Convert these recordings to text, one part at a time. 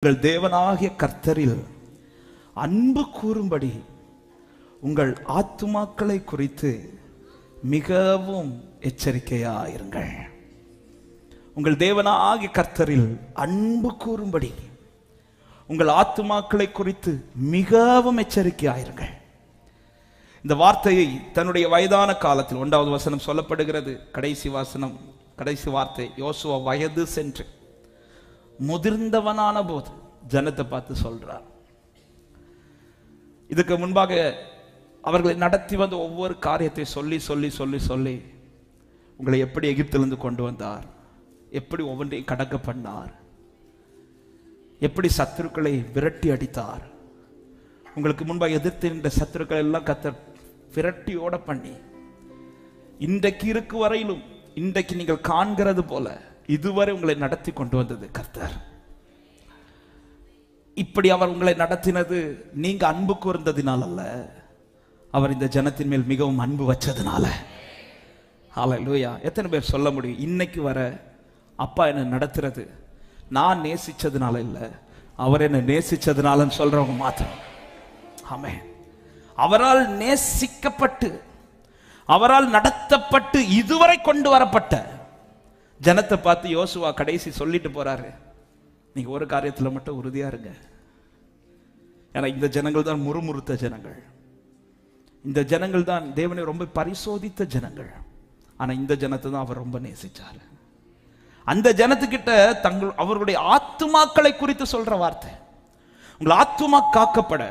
உங்கள் தேவனாகிய கர்த்தரில் அன்பு கூறும்படி உங்கள் ஆத்துமாக்களை குறித்து மிகவும் எச்சரிக்கையாயிருங்கள். உங்கள் தேவனாகிய கர்த்தரில் அன்பு கூறும்படி உங்கள் ஆத்துமாக்களை குறித்து மிகவும் எச்சரிக்கையாயிருங்கள். இந்த வார்த்தையை தன்னுடைய வயதான காலத்தில் 1வது வசனம் சொல்லப்படுகிறது. கடைசி வார்த்தை யோசுவா வயது சென்று முதிர்ந்தவனான போது ஜனத்தை பார்த்து சொல்றார். இதுக்கு முன்பாக அவர்களை நடத்தி வந்த ஒவ்வொரு காரியத்தை சொல்லி சொல்லி சொல்லி சொல்லி உங்களை எப்படி எகிப்திலிருந்து கொண்டு வந்தார், எப்படி ஒவ்வொன்றையும் கடக்க பண்ணார், எப்படி சத்துருக்களை விரட்டி அடித்தார், உங்களுக்கு முன்பாக எதிர்த்து நின்ற சத்துருக்களை எல்லாம் கர்த்தர் விரட்டியோட பண்ணி இன்றைக்கு இருக்கு வரையிலும் இன்றைக்கு நீங்கள் காண்கிறது போல இதுவரை உங்களை நடத்தி கொண்டு வந்தது கர்த்தர். இப்படி அவர் உங்களை நடத்தினது நீங்க அன்பு கூர்ந்ததினால் அல்ல, அவர் இந்த ஜனத்தின் மேல் மிகவும் அன்பு வச்சதுனால. ஹல்லேலூயா. எத்தனை பேர் சொல்ல முடியும் இன்னைக்கு வர அப்பா என்ன நடத்துறது நான் நேசிச்சதுனால இல்லை, அவர் என்ன நேசிச்சதுனாலன்னு சொல்றவங்க மாத்திரம். ஆமென். அவரால் நேசிக்கப்பட்டு அவரால் நடத்தப்பட்டு இதுவரை கொண்டு வரப்பட்ட ஜனத்தை பார்த்து யோசுவா கடைசி சொல்லிட்டு போறாரு, நீங்க ஒரு காரியத்தில் மட்டும் உறுதியா இருங்க. ஏன்னா இந்த ஜனங்கள் தான் முறுமுறுத்த ஜனங்கள், இந்த ஜனங்கள் தான் தேவனை ரொம்ப பரிசோதித்த ஜனங்கள். ஆனா இந்த ஜனத்தை தான் அவர் ரொம்ப நேசிச்சார். அந்த ஜனத்துக்கிட்ட அவர்களுடைய ஆத்துமாக்களை குறித்து சொல்ற வார்த்தை, உங்கள் ஆத்துமா காக்கப்பட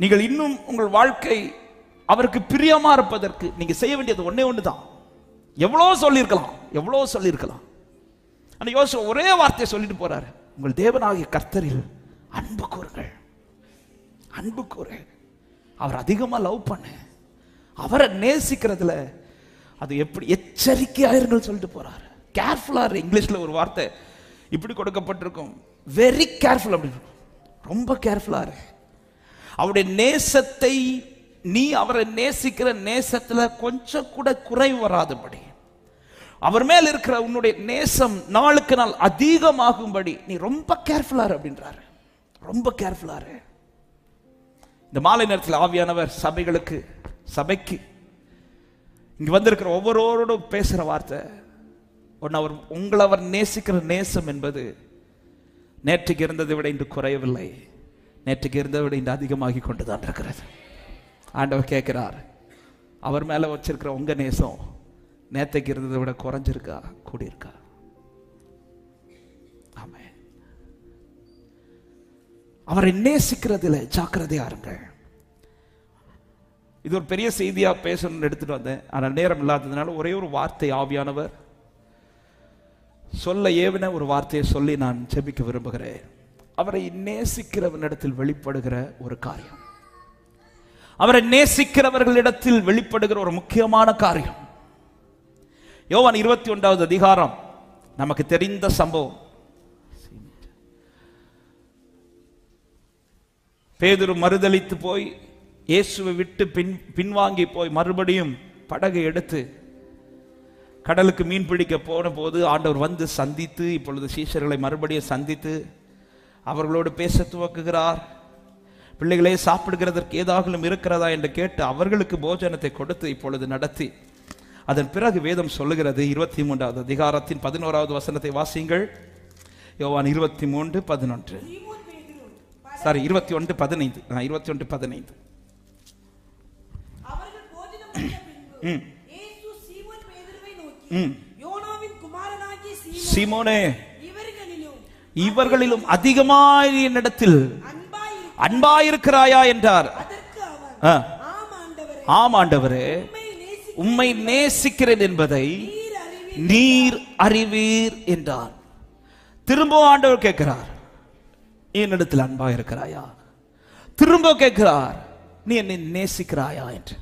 நீங்கள் இன்னும் உங்கள் வாழ்க்கை அவருக்கு பிரியமா இருப்பதற்கு நீங்க செய்ய வேண்டியது ஒன்னே ஒண்ணுதான். எவ்வளோ சொல்லியிருக்கலாம். ஆனா யோசுவா ஒரே வார்த்தையை சொல்லிட்டு போறாரு, உங்கள் தேவனாகிய கர்த்தரில் அன்பு கூறுங்கள். அன்பு கூறு, அவர் அதிகமா லவ் பண்ணு, அவரை நேசிக்கிறதுல அது எப்படி எச்சரிக்கையாயிருங்கள் சொல்லிட்டு போறாரு. கேர்ஃபுல்லா இரு. இங்கிலீஷ்ல ஒரு வார்த்தை இப்படி கொடுக்கப்பட்டிருக்கும், வெரி கேர்ஃபுல் அப்படின்னு. ரொம்ப கேர்ஃபுல்லா இரு. அவருடைய நேசத்தை நீ அவரை நேசிக்கிற நேசத்துல கொஞ்சம் கூட குறைவு வராதபடி, அவர் மேல் இருக்கிற உன்னுடைய நேசம் நாளுக்கு நாள் அதிகமாகும்படி நீ ரொம்ப கேர்ஃபுல்லா இரு அப்படின்றாரு. ரொம்ப கேர்ஃபுல்லா இரு. இந்த மாலை நேரத்தில் ஆவியானவர் சபைக்கு இங்க வந்திருக்கிற ஒவ்வொருவரோடும் பேசுற வார்த்தை ஒன்னு, அவர் நேசிக்கிற நேசம் என்பது நேற்றுக்கு இருந்ததை விட இன்று குறையவில்லை, நேற்றுக்கு இருந்ததை விட இன்று அதிகமாகி கொண்டுதான் இருக்கிறது. ஆண்டவர் கேட்கிறார், அவர் மேல வச்சிருக்கிற உங்க நேசம் நேற்றுக்கு இருந்ததை விட குறைஞ்சிருக்கா கூடியிருக்கா? ஆமென். அவரை நேசிக்கிறதுல ஜாக்கிரதையா இருங்கள். இது ஒரு பெரிய செய்தியா பேசணும்னு எடுத்துட்டு வந்தேன், ஆனால் நேரம் இல்லாததுனால ஒரே ஒரு வார்த்தை ஆவியானவர் சொல்ல ஏவின ஒரு வார்த்தையை சொல்லி நான் ஜெபிக்க விரும்புகிறேன். அவரை நேசிக்கிறவனிடத்தில் வெளிப்படுகிற ஒரு காரியம், அவரை நேசிக்கிறவர்களிடத்தில் வெளிப்படுகிற ஒரு முக்கியமான காரியம். யோவான் 21வது அதிகாரம் நமக்கு தெரிந்த சம்பவம். பேதுரு மறுதலித்து போய் இயேசுவை விட்டு பின்வாங்கி போய் மறுபடியும் படகை எடுத்து கடலுக்கு மீன் பிடிக்க போன போது ஆண்டவர் வந்து சந்தித்து, இப்பொழுது சீஷர்களை மறுபடியும் சந்தித்து அவர்களோடு பேச துவக்குகிறார். பிள்ளைகளே, சாப்பிடுகிறதற்கு ஏதாகலும் இருக்கிறதா என்று கேட்டு அவர்களுக்கு போஜனத்தை கொடுத்து இப்பொழுது நடத்தி, அதன் பிறகு வேதம் சொல்லுகிறது 23வது அதிகாரத்தின் 11வது வசனத்தை வாசியுங்கள். யோவான் 23:11 சாரி 21:15 21:15. சீமோனே, இவர்களிலும் அதிகமாய் என்னிடத்தில் அன்பாயிருக்கிறாயா என்றார். ஆம் ஆண்டவரே, உம்மை நேசிக்கிறேன் என்பதை நீர் அறிவீர் என்றார். திரும்ப ஆண்டவர் கேட்கிறார், என்னிடத்தில் அன்பாயிருக்கிறாயா? திரும்ப கேட்கிறார், நீ என்னை நேசிக்கிறாயா என்று.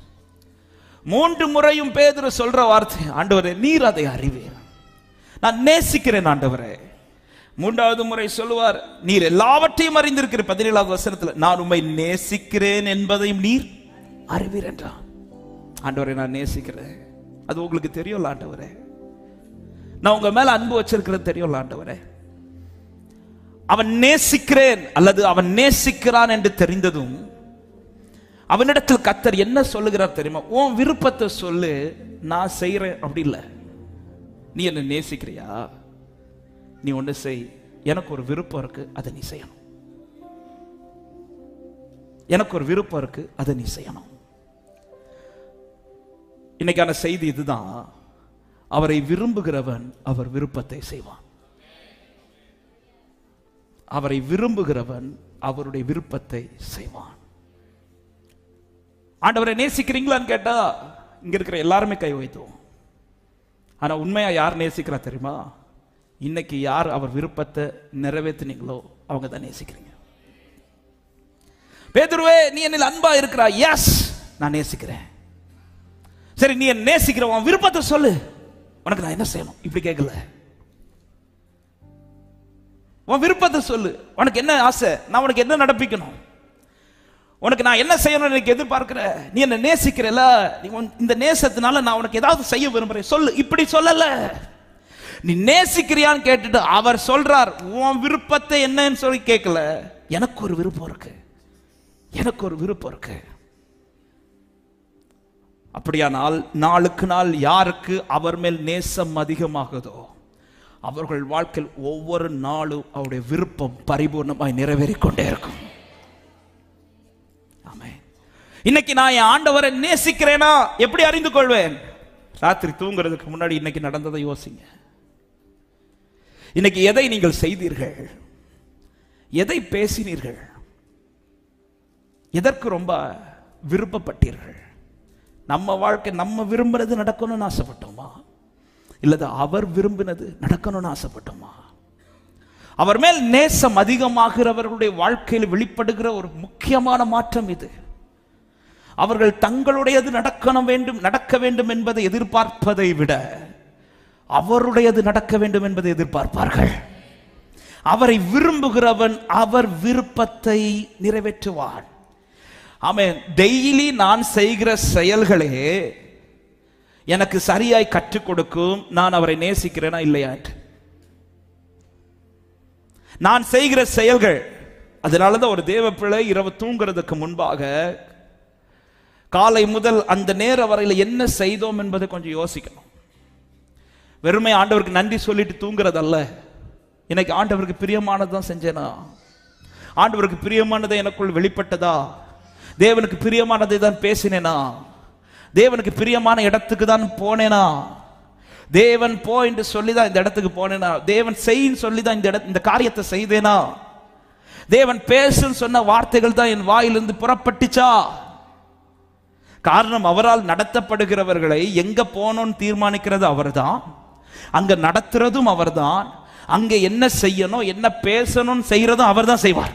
3 முறையும் பேதுரு சொல்ற வார்த்தை, ஆண்டவரே நீர் அதை அறிவீர், நான் நேசிக்கிறேன் ஆண்டவரே. 3வது முறை சொல்லுவார், நீர் எல்லாவற்றையும் அறிந்திருக்கிற 17வது வசனத்தில், நான் உம்மை நேசிக்கிறேன் என்பதையும் நீர் அறிவீர் என்றார். ஆண்டவரே நான் நேசிக்கிறேன், அது உங்களுக்கு தெரியும்ல ஆண்டவரே, நான் உங்க மேல அன்பு வச்சிருக்கிறது தெரியும்ல ஆண்டவரே. அவன் நேசிக்கிறேன் அல்லது அவன் நேசிக்கிறான் என்று தெரிந்ததும் அவனிடத்தில் கர்த்தர் என்ன சொல்லுகிறார் தெரியுமா? உன் விருப்பத்தை சொல்லு, நான் செய்யறேன். அப்படி இல்லை, நீ என்ன நேசிக்கிறியா? நீ ஒன்று செய், எனக்கு ஒரு விருப்பம் இருக்கு, அதை நீ செய்யணும். எனக்கு ஒரு விருப்பம் இருக்கு, அதை நீ செய்யணும். இன்னைக்கான செய்தி இதுதான். அவரை விரும்புகிறவன் அவர் விருப்பத்தை செய்வான். அவரை விரும்புகிறவன் அவருடைய விருப்பத்தை செய்வான். ஆண்டவரை நேசிக்கிறீங்களான்னு கேட்டா இங்க இருக்கிற எல்லாருமே கை வைத்துவோம். ஆனா உண்மையா யார் நேசிக்கிறா தெரியுமா? இன்னைக்கு யார் அவர் விருப்பத்தை நிறைவேற்றினீங்களோ அவங்க தான் நேசிக்கிறீங்க. பேதுருவே, நீ என்னில் அன்பா இருக்கிறா. எஸ், நான் நேசிக்கிறேன். சரி, நீ என்ன நேசிக்கிற, உன் விருப்பத்தை சொல்லு, உனக்கு நான் என்ன செய்யணும்? இப்படி கேட்கல. உன் விருப்பத்தை சொல்லு, உனக்கு என்ன ஆசை, நான் உனக்கு என்ன நடப்பிக்கணும், உனக்கு நான் என்ன செய்யணும் எனக்கு எதிர்பார்க்கிற, நீ என்ன நேசிக்கிறல, இந்த நேசத்தினால நான் உனக்கு ஏதாவது செய்ய விரும்புறேன் சொல்லு. இப்படி சொல்லல. நீ நேசிக்கிறியான்னு கேட்டுட்டு அவர் சொல்றார், உன் விருப்பத்தை என்னன்னு சொல்லி கேட்கல. எனக்கு ஒரு விருப்பம் இருக்கு, எனக்கு ஒரு விருப்பம் இருக்கு. அப்படியானால் நாளுக்கு நாள் யாருக்கு அவர் மேல் நேசம் அதிகமாகுதோ அவர்கள் வாழ்க்கையில் ஒவ்வொரு நாளும் அவருடைய விருப்பம் பரிபூர்ணமாய் நிறைவேறிக்கொண்டே இருக்கும். ஆமென். இன்னைக்கு நான் என் ஆண்டவரை நேசிக்கிறேனா எப்படி அறிந்து கொள்வேன்? ராத்திரி தூங்குறதுக்கு முன்னாடி இன்னைக்கு நடந்ததை யோசிங்க. இன்னைக்கு எதை நீங்கள் செய்தீர்கள், எதை பேசினீர்கள், எதற்கு ரொம்ப விருப்பப்பட்டீர்கள்? நம்ம வாழ்க்கை நம்ம விரும்புறது நடக்கணும்னு ஆசைப்பட்டோமா, இல்லது அவர் விரும்பினது நடக்கணும்னு ஆசைப்பட்டோமா? அவர் மேல் நேசம் அதிகமாகிறவர்களுடைய வாழ்க்கையில் வெளிப்படுகிற ஒரு முக்கியமான மாற்றம் இது. அவர்கள் தங்களுடையது நடக்க வேண்டும் என்பதை எதிர்பார்ப்பதை விட அவருடையது நடக்க வேண்டும் என்பதை எதிர்பார்ப்பார்கள். அவரை விரும்புகிறவன் அவர் விருப்பத்தை நிறைவேற்றுவான். ஆமென். டெய்லி நான் செய்கிற செயல்களே எனக்கு சரியாய் கற்றுக் கொடுக்கும் நான் அவரை நேசிக்கிறேனா இல்லையா. நான் செய்கிற செயல்கள், அதனாலதான் ஒரு தேவ பிள்ளை இரவு தூங்குறதுக்கு முன்பாக காலை முதல் அந்த நேரம் வரையில் என்ன செய்தோம் என்பதை கொஞ்சம் யோசிக்கணும். வெறுமை ஆண்டவருக்கு நன்றி சொல்லிட்டு தூங்குறதல்ல. இன்னைக்கு ஆண்டவருக்கு பிரியமானதான் செஞ்சேனா, ஆண்டவருக்கு பிரியமானதை எனக்குள் வெளிப்பட்டதா, தேவனுக்கு பிரியமானதை தான் பேசினேனா, தேவனுக்கு பிரியமான இடத்துக்கு தான் போனேனா, தேவன் போ என்று சொல்லிதான் இந்த இடத்துக்கு போனேனா, தேவன் செய்ன்னு சொல்லிதான் இந்த காரியத்தை செய்தேனா, தேவன் பேசுன்னு சொன்ன வார்த்தைகள் தான் என் வாயிலிருந்து புறப்பட்டுச்சா? காரணம், அவரால் நடத்தப்படுகிறவர்களை எங்க போனோன்னு தீர்மானிக்கிறது அவர்தான், அங்க நடத்துறதும் அவர்தான், அங்க என்ன செய்யணும் என்ன பேசணும் செய்யறதும் அவர் தான் செய்வார்.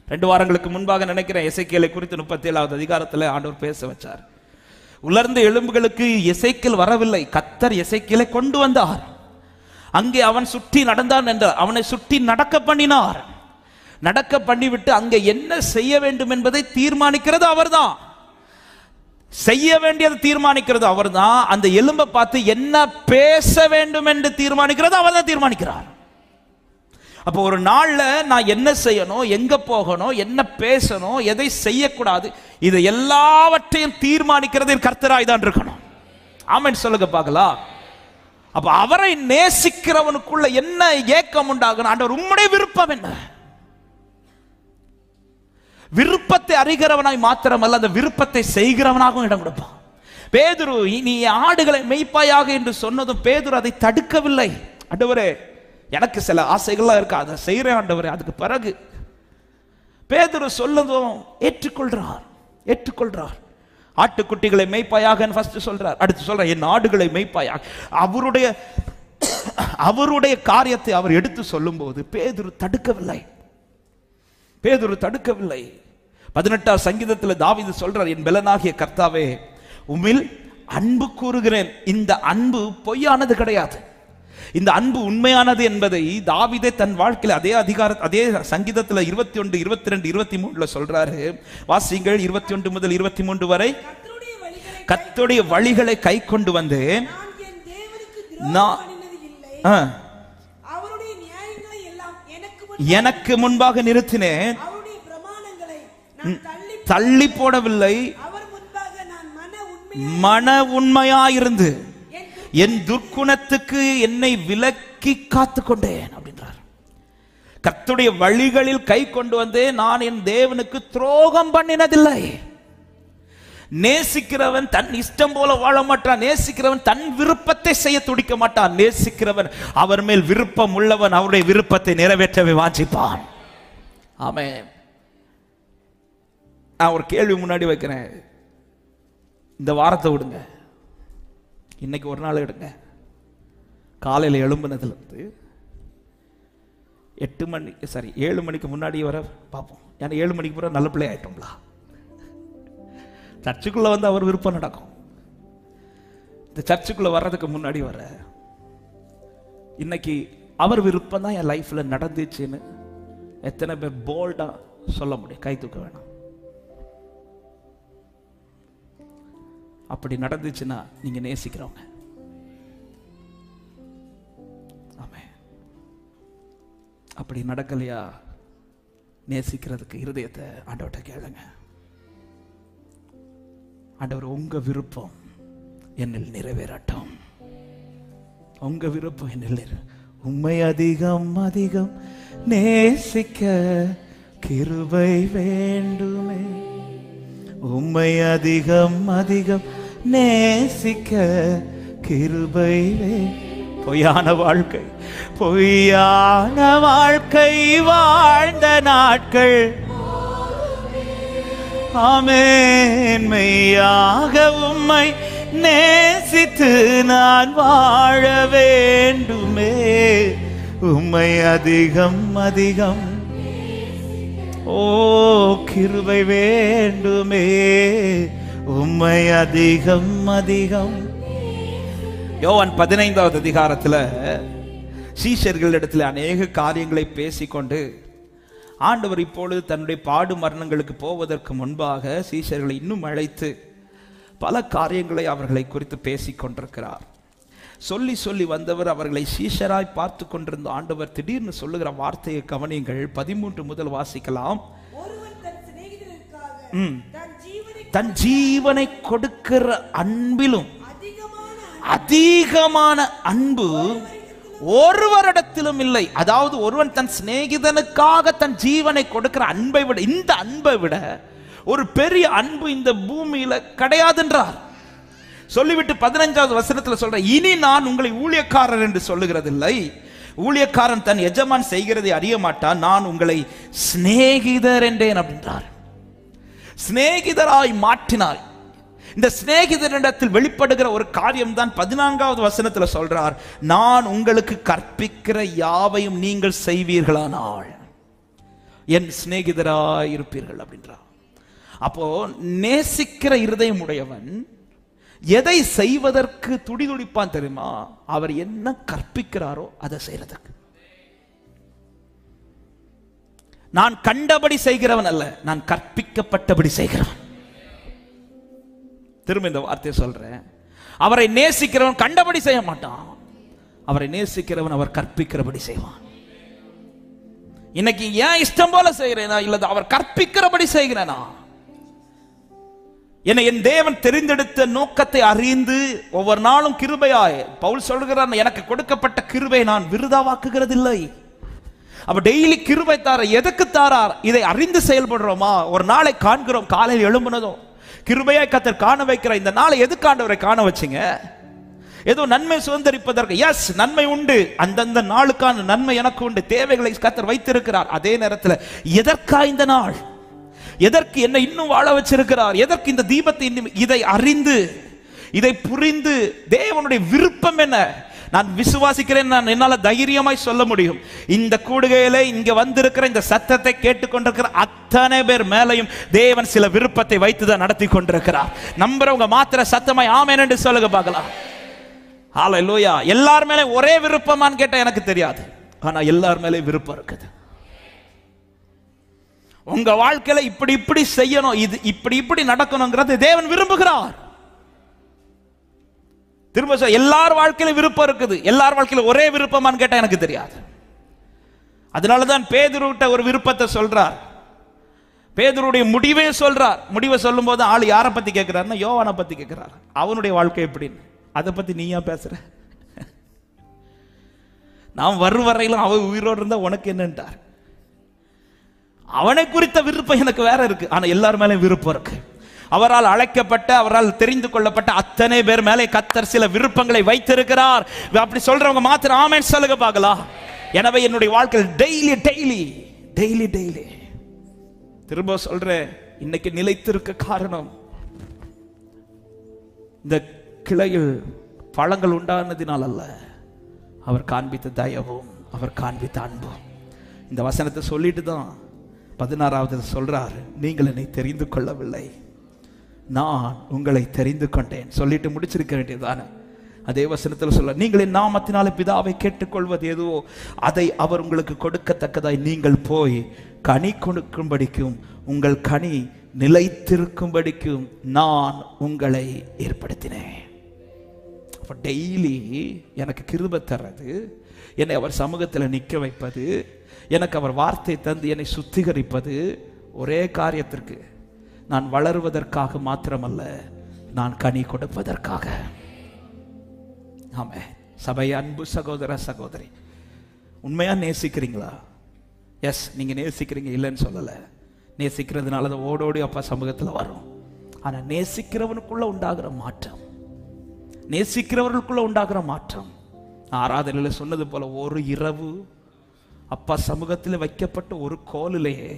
2 வாரங்களுக்கு முன்பாக நினைக்கிறேன் எசேக்கியேலை குறித்து 37வது அதிகாரத்தில் ஆண்டவர் பேச வச்சார். உலர்ந்த எலும்புகளுக்கு எசேக்கியேல் வரவில்லை, கர்த்தர் எசேக்கியேலை கொண்டு வந்தார். அங்கே அவன் சுற்றி நடந்தான் என்றார், அவனை சுற்றி நடக்க பண்ணினார். நடக்க பண்ணிவிட்டு அங்கே என்ன செய்ய வேண்டும் என்பதை தீர்மானிக்கிறது அவர்தான், செய்ய வேண்டியது தீர்மானிக்கிறது அவர்தான். அந்த எலும்பை பார்த்து என்ன பேச வேண்டும் என்று தீர்மானிக்கிறது அவர்தான் தீர்மானிக்கிறார். அப்போ ஒரு நாள்ல நான் என்ன செய்யணும், எங்க போகணும், என்ன பேசணும், எதை செய்யக்கூடாது, இது எல்லாவற்றையும் தீர்மானிக்கிறது கர்த்தராய் தான் இருக்கணும். ஆமென் சொல்லுங்க பார்க்கலாம். அப்ப அவரை நேசிக்கிறவனுக்குள்ள என்ன ஏக்கம் உண்டாகணும்? ஆண்டவர் உம்முடைய விருப்பம் என்ன? விருப்பத்தை அறிகிறவனாய் மாத்திரமல்ல, அந்த விருப்பத்தை செய்கிறவனாகவும் இடம் கொடுப்பான். பேதுரு, நீ ஆடுகளை மேய்ப்பாயாக என்று சொன்னதும் பேதுரு அதை தடுக்கவில்லை. ஆண்டவரே, எனக்கு சில ஆசைகள்லாம் இருக்கு, அதை செய்கிறேன் ஆண்டவரே. அதுக்கு பிறகு பேதுரு சொல்லதும் ஏற்றுக்கொள்றார். ஆட்டுக்குட்டிகளை மேய்ப்பாயாக ஃபர்ஸ்ட் சொல்றார், அடுத்து சொல்றார் என் ஆடுகளை மேய்ப்பாயாக. அவருடைய காரியத்தை அவர் எடுத்து சொல்லும் போது பேதுரு தடுக்கவில்லை. 18ஆம் சங்கீதத்தில் தாவீது சொல்றார், என் பெலனாகிய கர்த்தாவே உம்மில் அன்பு கூறுகிறேன். இந்த அன்பு பொய்யானது கிடையாது, இந்த அன்பு உண்மையானது என்பதை தாவீதே தன் வாழ்க்கையில் அதே சங்கீதத்தில் 21, 22, 23 சொல்றாரு. வாசிங்கள் 21 முதல் 23 வரை. கர்த்தருடைய வழிகளை கை கொண்டு வந்தேன், அவருடைய நியாயங்களை எல்லாம் எனக்கு எனக்கு முன்பாக நிறுத்தினேன், தள்ளி போடவில்லை. மன உண்மையாயிருந்து என் துர்க்குணத்துக்கு என்னை விலக்கி காத்து கொண்டேன் அப்படின்றார். கர்த்தருடைய வழிகளில் கை கொண்டு வந்தேன், நான் என் தேவனுக்கு துரோகம் பண்ணினதில்லை. நேசிக்கிறவன் தன் இஷ்டம் போல வாழ மாட்டான். நேசிக்கிறவன் தன் விருப்பத்தை செய்ய துடிக்க மாட்டான். நேசிக்கிறவன் அவர் மேல் விருப்பம் உள்ளவன் அவருடைய விருப்பத்தை நிறைவேற்றவே வாஞ்சிப்பான். ஆமென். நான் ஒரு கேள்வி முன்னாடி வைக்கிறேன். இந்த வாரத்தை விடுங்க, இன்னைக்கு ஒரு நாள் எடுங்க. காலையில் எழும்புனதுலேருந்து 7 மணிக்கு முன்னாடி வர பார்ப்போம். ஏன்னா 7 மணிக்கு பிறகு நல்ல பிள்ளை ஆயிட்டோம்ல. சர்ச்சுக்குள்ள வந்து அவர் விருப்பம் நடக்கும். இந்த சர்ச்சுக்குள்ள வர்றதுக்கு முன்னாடி வர இன்னைக்கு அவர் விருப்பம் தான் என் லைஃப்ல நடந்துச்சுன்னு எத்தனை பேர் போல்டா சொல்ல முடியும்? கை தூக்க வேணாம். அப்படி நடந்துச்சுன்னா நீங்க நேசிக்கிறவங்க. ஆமே. அப்படி நடக்கலையா? நேசிக்கிறதுக்கு இருதயத்தை ஆண்டவர்கிட்ட கேளுங்க. ஆண்டவர், உங்க விருப்பம் என்னில் நிறைவேறட்டும். உங்க விருப்பம் என்னில். உம்மை அதிகம் அதிகம் நேசிக்க கிருபை வேண்டுமே. உம்மை அதிகம் அதிகம் நேசிக்க கிருபை. பொய்யான வாழ்க்கை வாழ்ந்த நாட்கள் ஆமென். மெய்யாக உம்மை நேசித்து நான் வாழ வேண்டுமே. உம்மை அதிகம் அதிகம் ஓ கிருபை வேண்டுமே. உம்மை அதிகம் அதிகம். யோவான் 15வது அதிகாரத்துல சீஷர்களிடத்தில் அநேக காரியங்களை பேசிக்கொண்டு ஆண்டவர் இப்பொழுது தன்னுடைய பாடு மரணங்களுக்கு போவதற்கு முன்பாக சீஷர்களை இன்னும் அழைத்து பல காரியங்களை அவர்களை குறித்து பேசிக் கொண்டிருக்கிறார். சொல்லி சொல்லி வந்தவர் அவர்களை சீஷராய் பார்த்து கொண்டிருந்த ஆண்டவர் திடீர்னு சொல்லுகிற வார்த்தையை கவனியுங்கள். 13 முதல் வாசிக்கலாம். தன் ஜீவனை கொடுக்கிற அன்பிலும் அதிகமான அன்பு ஒருவரிடத்திலும் இல்லை. அதாவது ஒருவன் தன் சிநேகிதனுக்காக தன் ஜீவனை கொடுக்கிற அன்பை விட, இந்த அன்பை விட ஒரு பெரிய அன்பு இந்த பூமியில கிடையாதுன்றார். சொல்லிவிட்டு 15வது வசனத்தில் சொல்ற, இனி நான் உங்களை ஊழியக்காரர் என்று சொல்லுகிறதில்லை. ஊழியக்காரன் தன் எஜமான் செய்கிறதை அறிய மாட்டான். நான் உங்களை சிநேகிதர் என்றேன் அப்படின்றார். சிநேகிதராய் மாற்றினார். இந்த சிநேகிதரிடத்தில் வெளிப்படுகிற ஒரு காரியம் தான் 14வது வசனத்தில் சொல்றார், நான் உங்களுக்கு கற்பிக்கிற யாவையும் நீங்கள் செய்வீர்களானால் என் சிநேகிதராய் இருப்பீர்கள் அப்படின்றார். அப்போ நேசிக்கிற இருதயம் உடையவன் எதை செய்வதற்கு துடிதுடிப்பான் தெரியுமா? அவர் என்ன கற்பிக்கிறாரோ அதை செய்யறதுக்கு. நான் கண்டபடி செய்கிறவன் அல்ல, நான் கற்பிக்கப்பட்டபடி செய்கிறவன். திரும்ப இந்த வார்த்தையை சொல்றேன். அவரை நேசிக்கிறவன் கண்டபடி செய்ய மாட்டான். அவரை நேசிக்கிறவன் அவர் கற்பிக்கிறபடி செய்வான். இன்னைக்கு ஏன் இஷ்டம் போல செய்கிறேனா இல்ல அவர் கற்பிக்கிறபடி செய்கிறேனா? என்னை என் தேவன் தெரிந்தெடுத்த நோக்கத்தை அறிந்து ஒவ்வொரு நாளும் கிருபையாய் பவுல் சொல்கிறார், எனக்கு கொடுக்கப்பட்ட கிருபை நான் விருதாவாக்குகிறது இல்லை. அப்ப டெய்லி கிருபை தார எதுக்கு தாரார்? இதை அறிந்து செயல்படுறோமா? ஒரு நாளை காண்கிறோம், காலையில் எழும்புனதும் கிருபையாய் கர்த்தர் காண வைக்கிற இந்த நாளை எதுக்கு ஆண்டவரை காண வச்சிங்க? ஏதோ நன்மை சுதந்திரிப்பதற்கு. எஸ், நன்மை உண்டு, அந்தந்த நாளுக்கான நன்மை எனக்கு உண்டு, தேவைகளை கர்த்தர் வைத்திருக்கிறார். அதே நேரத்தில் எதற்கா இந்த நாள், எதற்கு என்ன இன்னும் வாழ வச்சிருக்கிறார், எதற்கு இந்த தீபத்தை இன்னும், இதை அறிந்து இதை புரிந்து தேவனுடைய விருப்பம் என்ன நான் விசுவாசிக்கிறேன். நான் என்னால தைரியமாய் சொல்ல முடியும், இந்த கூடுகையில இங்க வந்திருக்கிற இந்த சத்தத்தை கேட்டுக்கொண்டிருக்கிற அத்தனை பேர் மேலையும் தேவன் சில விருப்பத்தை வைத்துதான் நடத்தி கொண்டிருக்கிறார். நம்புறவங்க மாத்திர சத்தமாய் ஆமென் என்று சொல்லுங்க பார்க்கலாம். ஹல்லேலூயா. எல்லார் மேலே ஒரே விருப்பமான்னு கேட்டா எனக்கு தெரியாது, ஆனா எல்லார் மேலே விருப்பம் இருக்குது. உங்க வாழ்க்கையில இப்படி இப்படி செய்யணும், இது இப்படி இப்படி நடக்கணுங்கிறது தேவன் விரும்புகிறார். திரும்ப எல்லார் வாழ்க்கையில விருப்பம் இருக்குது, எல்லார் வாழ்க்கையில ஒரே விருப்பமான்னு கேட்டா எனக்கு தெரியாது. அதனாலதான் பேதுருவிட்ட ஒரு விருப்பத்தை சொல்றார். பேதுருடைய முடிவே சொல்றார். முடிவை சொல்லும் போது ஆள் யாரை பத்தி கேட்கிறாருன்னா யோவானை பத்தி கேட்கிறார். அவனுடைய வாழ்க்கை எப்படின்னு. அதை பத்தி நீயா பேசுற? நாம் வரும் வரையிலும் அவன் உயிரோடு இருந்தா உனக்கு என்னன்றார். அவனை குறித்த விருப்பம் எனக்கு வேற இருக்கு. ஆனா எல்லார் மேலே விருப்பம் இருக்கு. அவரால் அழைக்கப்பட்ட, அவரால் தெரிந்து கொள்ளப்பட்ட அத்தனை பேர் மேலே கர்த்தர் சில விருப்பங்களை வைத்திருக்கிறார். அப்படி சொல்றவங்க மாத்திரம் ஆமென் சொல்லுங்க பார்க்கலாம். எனவே என்னுடைய வாழ்க்கையில் டெய்லி டெய்லி டெய்லி டெய்லி திரும்ப சொல்றேன், இன்னைக்கு நிலைத்திருக்க காரணம் இந்த கிளையில் பழங்கள் உண்டானதினால் அல்ல, அவர் காண்பித்த தயவும் அவர் காண்பித்த அன்பும். இந்த வசனத்தை சொல்லிட்டு தான் 16வது சொல்றார், நீங்கள் என்னை தெரிந்து கொள்ளவில்லை, நான் உங்களை தெரிந்து கொண்டேன். சொல்லிட்டு முடிச்சிருக்க வேண்டியதுதானே. அதே வசனத்தில் சொல்ல, நீங்கள் என் நாமத்தினாலே பிதாவை கேட்டுக்கொள்வது எதுவோ அதை அவர் உங்களுக்கு கொடுக்கத்தக்கதாய் நீங்கள் போய் கனி கொடுக்கும்படிக்கும் உங்கள் கனி நிலைத்திருக்கும்படிக்கும் நான் உங்களை ஏற்படுத்தினேன். அப்ப டெய்லி எனக்கு கிருபை தர்றது, என்னை அவர் சமூகத்தில் நிற்க வைப்பது, எனக்கு அவர் வார்த்தை தந்து என்னை சுத்திகரிப்பது ஒரே காரியத்திற்கு, நான் வளருவதற்காக மாத்திரமல்ல, நான் கனி கொடுப்பதற்காக. ஆமே. சபை அன்பு சகோதர சகோதரி, உண்மையா நேசிக்கிறீங்களா? எஸ், நீங்க நேசிக்கிறீங்க, இல்லைன்னு சொல்லல. நேசிக்கிறதுனால அதை ஓடோடி அப்பா சமூகத்தில் வரும். ஆனா நேசிக்கிறவனுக்குள்ள உண்டாகிற மாற்றம், நேசிக்கிறவர்களுக்குள்ள உண்டாகிற மாற்றம், ஆராதனையில் சொன்னது போல ஒரு இரவு அப்பா சமூகத்தில் வைக்கப்பட்ட ஒரு கோலிலேயே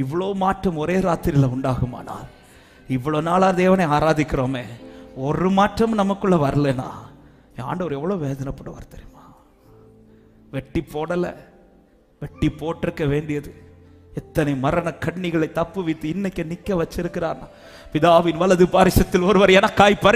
இவ்வளோ மாற்றம் ஒரே ராத்திரியில் உண்டாகுமானால், இவ்வளோ நாளா தேவனை ஆராதிக்கிறோமே, ஒரு மாற்றம் நமக்குள்ள வரலனா ஆண்டவர் எவ்வளோ வேதனைப்படுவார் தெரியுமா? வெட்டி போடலை, வெட்டி போட்டிருக்க வேண்டியது எத்தனை மரண கண்ணிகளை தப்பு வைத்து இன்னைக்கு நிற்க வச்சிருக்கிறார். பிதாவின் வலது பாரிசத்தில் ஒருவர் எனக்காய் பரி